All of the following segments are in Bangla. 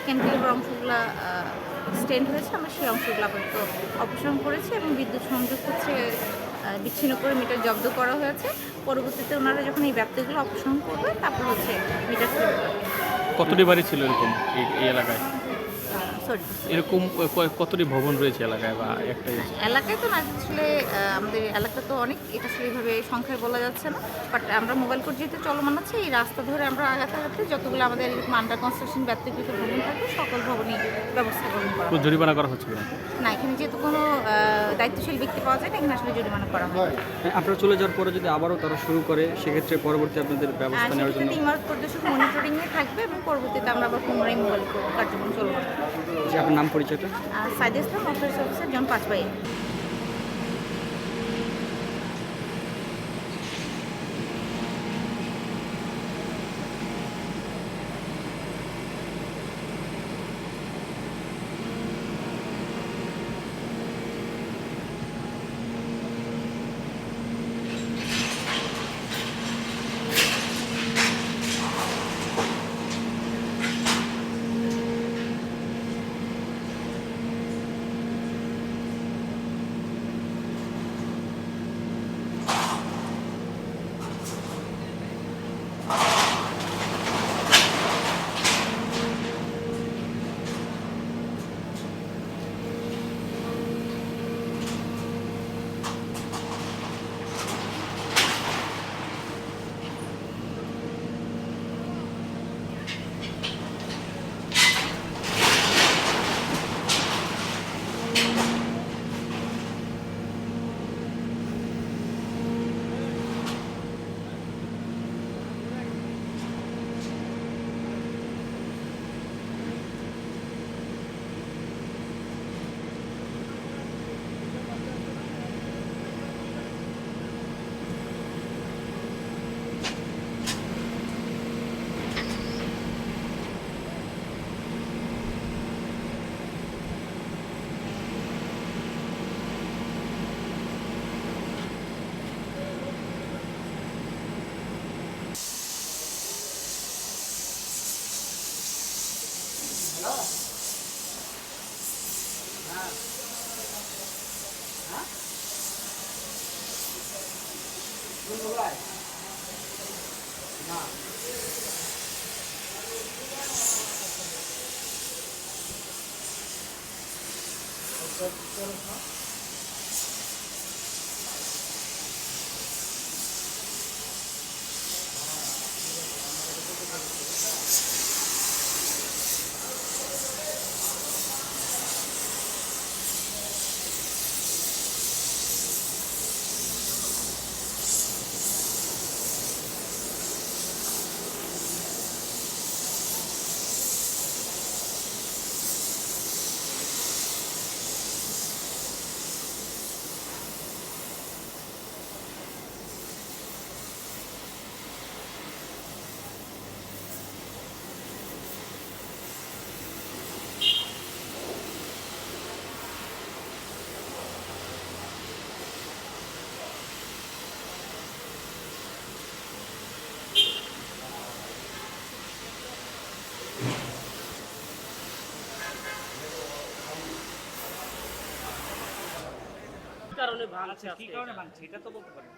ক্যান্টিলেভার অংশগুলা স্টেন্ড হয়েছে, আমরা সেই অংশগুলো আপাতত অপসারণ করেছি এবং বিদ্যুৎ সংযোগ হচ্ছে বিচ্ছিন্ন করে মিটার জব্দ করা হয়েছে। পরবর্তীতে ওনারা যখন এই ব্যত্যয়গুলো অপসারণ করবে তারপর হচ্ছে মিটার ফেরত পাবে। কতটি বাড়ি ছিল এরকম এই এলাকায়? সরি, এরকম কতটি ভবন রয়েছে এলাকায় বা একটাই আছে? এলাকায় তো না, আসলে আমাদের এলাকা তো অনেক, এটা আসলে এইভাবে সংখ্যায় বলা যাচ্ছে না। বাট আমরা মোবাইল কোর্ট যেহেতু চলমান আছে, এই রাস্তা ধরে আমরা আগাতে আগাতে যতগুলো আমাদের এরকম আন্ডার কনস্ট্রাকশন ব্যক্তিগত ভবন থাকবে সকল ভবনই ব্যবস্থা গ্রহণ করা কোনো হবে। জরিমানা করা হচ্ছে কিনা? না, এখানে যেহেতু কোনো দায়িত্বশীল ব্যক্তি পাওয়া যায় না, এখানে আসলে জরিমানা করা হয়। আপনারা চলে যাওয়ার পরে যদি আবারও তারা শুরু করে, সেক্ষেত্রে পরবর্তী আপনাদের ব্যবস্থা নেওয়ার জন্য সেক্ষেত্রে ইমারত পরিদর্শক মনিটরিংয়ে থাকবে এবং পরবর্তীতে আমরা আবার পুনরায় মোবাইল কোর্ট কার্যক্রম চলব। যে আপনার নাম পরিচয়টা? সাইদ ইসলাম, অথরিটি অফিসার, জন 5/1।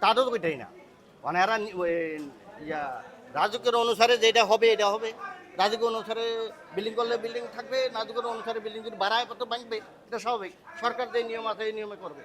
তা তো ওইটাই না, মানে এরা রাজুকের অনুসারে যেটা হবে এটা হবে। রাজুকের অনুসারে বিল্ডিং করলে বিল্ডিং থাকবে, রাজুকের অনুসারে বিল্ডিং যদি বাড়ায় কত ভাঙবে, এটা স্বাভাবিক। সরকার যে নিয়ম আছে এই নিয়মে করবে।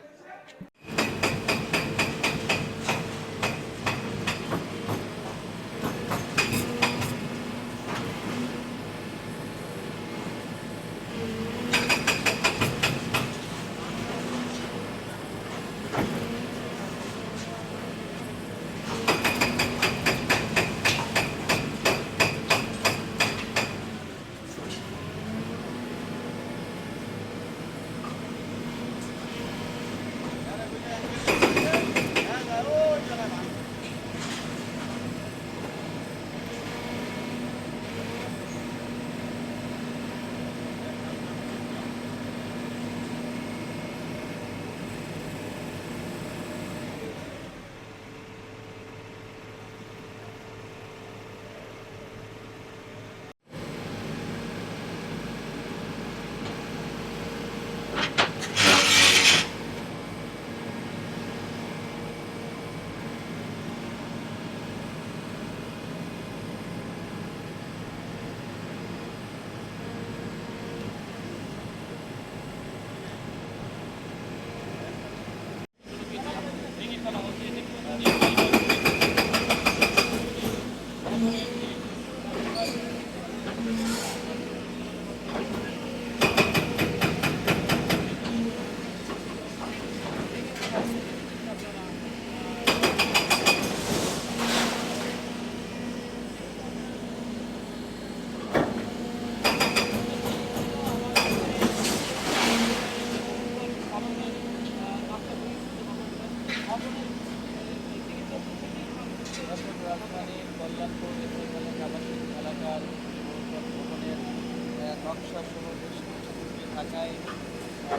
কল্যাণপুর এলাকার আবাসিক এলাকার ভবনের নকশা সহ বেশ কিছু ত্রুটি থাকায়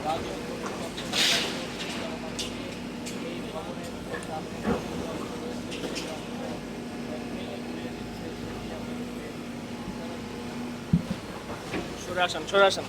রাজীব কর্তৃপক্ষ পরিচালনা করে এই ভবনের যে সামনে যে অংশ রয়েছে সেই অংশ ভেঙে ঘুরিয়ে দিচ্ছে, সেটি আমি সরে আসেন